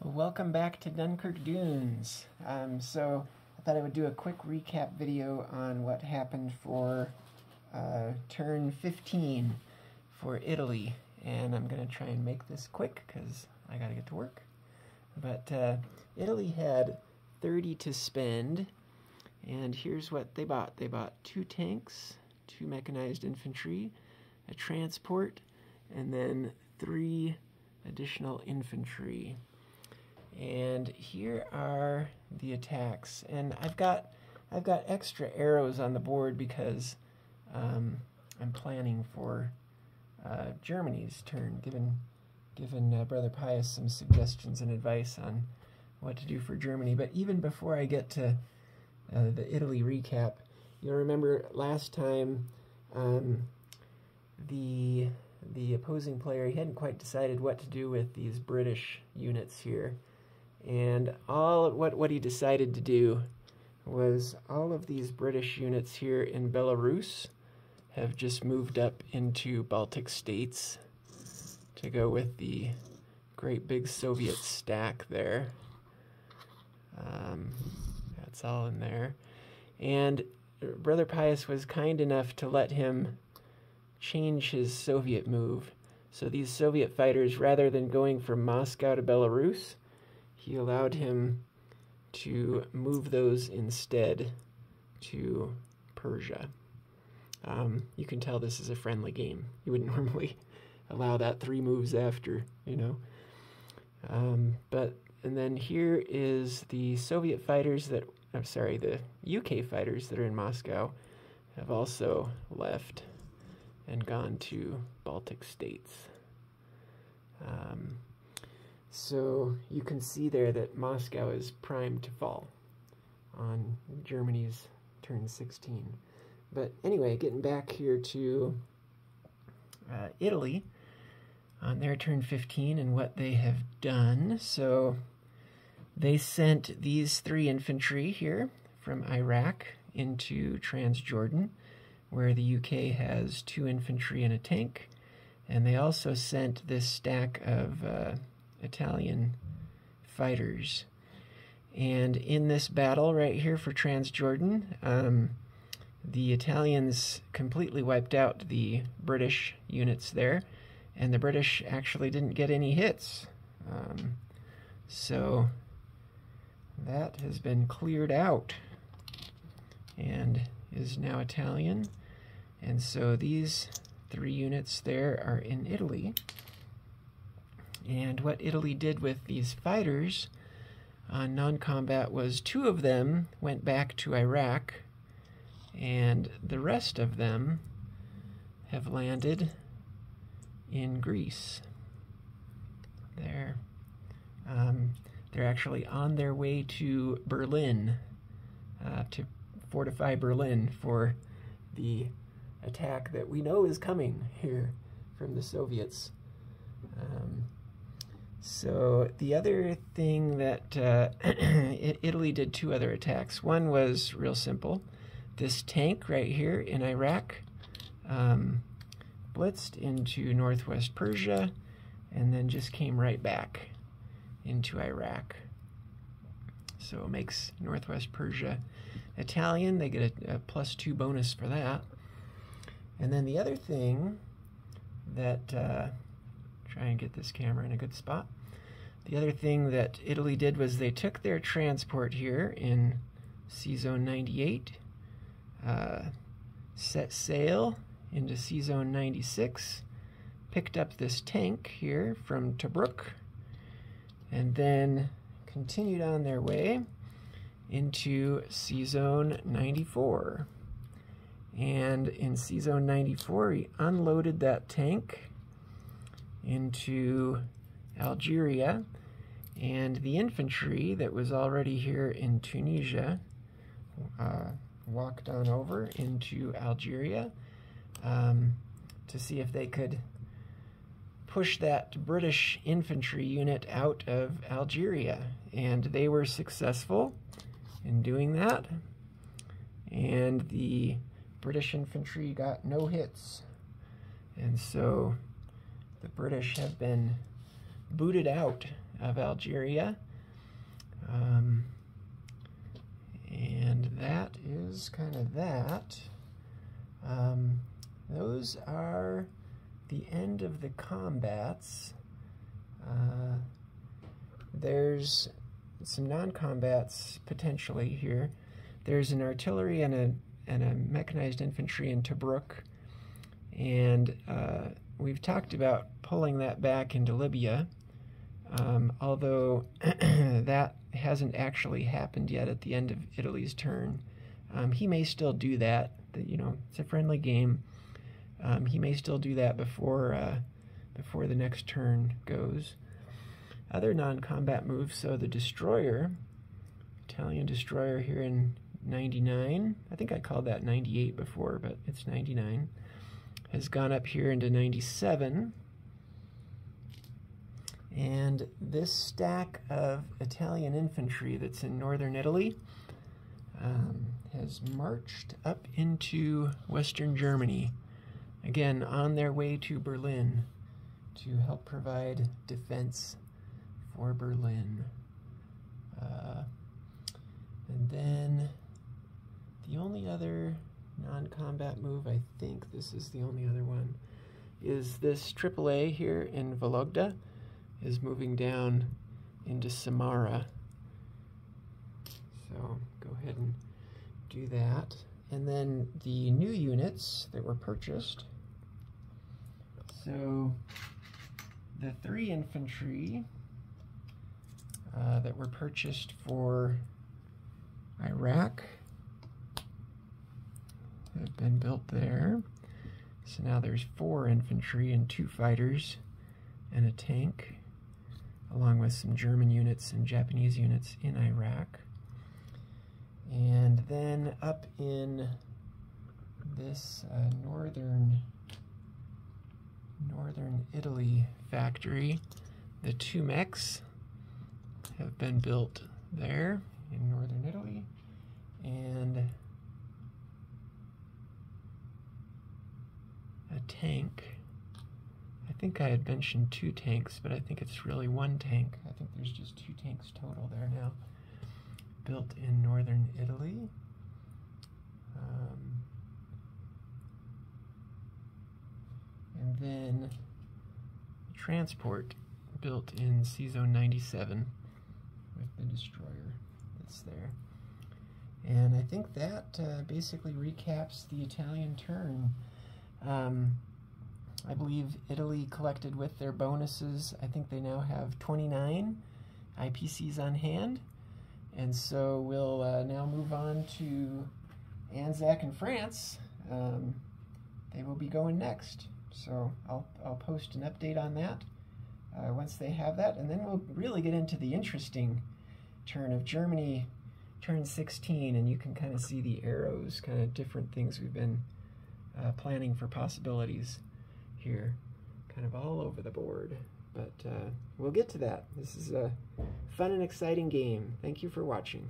Welcome back to Dunkirk Dunes. So I thought I would do a quick recap video on what happened for turn 15 for Italy. And I'm going to try and make this quick because I got to get to work. But Italy had 30 to spend, and here's what they bought. They bought 2 tanks, 2 mechanized infantry, a transport, and then 3 additional infantry. And here are the attacks, and I've got extra arrows on the board because I'm planning for Germany's turn, giving Brother Pius some suggestions and advice on what to do for Germany. But even before I get to the Italy recap, you'll remember last time the opposing player, he hadn't quite decided what to do with these British units here. And what he decided to do was all of these British units here in Belarus have just moved up into Baltic states to go with the great big Soviet stack there. That's all in there. And Brother Pius was kind enough to let him change his Soviet move. So these Soviet fighters, rather than going from Moscow to Belarus, he allowed him to move those instead to Persia. You can tell this is a friendly game. You wouldn't normally allow that 3 moves after, you know. And then here is the Soviet fighters that, I'm sorry, the UK fighters that are in Moscow have also left and gone to Baltic states. So you can see there that Moscow is primed to fall on Germany's turn 16. But anyway, getting back here to Italy on their turn 15 and what they have done. So they sent these 3 infantry here from Iraq into Transjordan, where the UK has 2 infantry and a tank. And they also sent this stack of Italian fighters. And in this battle right here for Transjordan, the Italians completely wiped out the British units there, and the British actually didn't get any hits. So that has been cleared out and is now Italian. And so these 3 units there are in Italy. And what Italy did with these fighters on non-combat was 2 of them went back to Iraq, and the rest of them have landed in Greece. They're actually on their way to Berlin, to fortify Berlin for the attack that we know is coming here from the Soviets. So the other thing that Italy did 2 other attacks. One was real simple. This tank right here in Iraq blitzed into northwest Persia and then just came right back into Iraq. So it makes northwest Persia Italian. They get a +2 bonus for that. And then the other thing that, try and get this camera in a good spot. The other thing that Italy did was they took their transport here in C-Zone 98, set sail into C-Zone 96, picked up this tank here from Tobruk, and then continued on their way into C-Zone 94. And in C-Zone 94, he unloaded that tank into Algeria, and the infantry that was already here in Tunisia walked on over into Algeria to see if they could push that British infantry unit out of Algeria. And they were successful in doing that, and the British infantry got no hits. And so the British have been booted out of Algeria. And that is kind of that. Those are the end of the combats. There's some non-combats potentially here. There's an artillery and a mechanized infantry in Tobruk, and we've talked about pulling that back into Libya, although that hasn't actually happened yet at the end of Italy's turn. He may still do that. You know, it's a friendly game. He may still do that before the next turn goes. Other non-combat moves, so the destroyer, Italian destroyer here in 99, I think I called that 98 before, but it's 99, has gone up here into 97. And this stack of Italian infantry that's in northern Italy has marched up into Western Germany, again on their way to Berlin to help provide defense for Berlin. And then the only other non-combat move, I think this is the only other one, is this AAA here in Vologda is moving down into Samara. So go ahead and do that. And then the new units that were purchased. So the 3 infantry that were purchased for Iraq have been built there. So now there's 4 infantry and 2 fighters and a tank, along with some German units and Japanese units in Iraq. And then up in this northern Italy factory, the 2 mechs have been built there in northern Italy, and a tank. I think I had mentioned 2 tanks, but I think it's really 1 tank. I think there's just 2 tanks total there now, built in northern Italy. And then transport built in C-Zone 97 with the destroyer that's there. And I think that basically recaps the Italian turn. I believe Italy collected with their bonuses, I think they now have 29 IPCs on hand. And so we'll now move on to Anzac in France. They will be going next. So I'll post an update on that once they have that. And then we'll really get into the interesting turn of Germany, turn 16. And you can kind of see the arrows, kind of different things we've been planning for possibilities here, kind of all over the board. But we'll get to that. This is a fun and exciting game. Thank you for watching.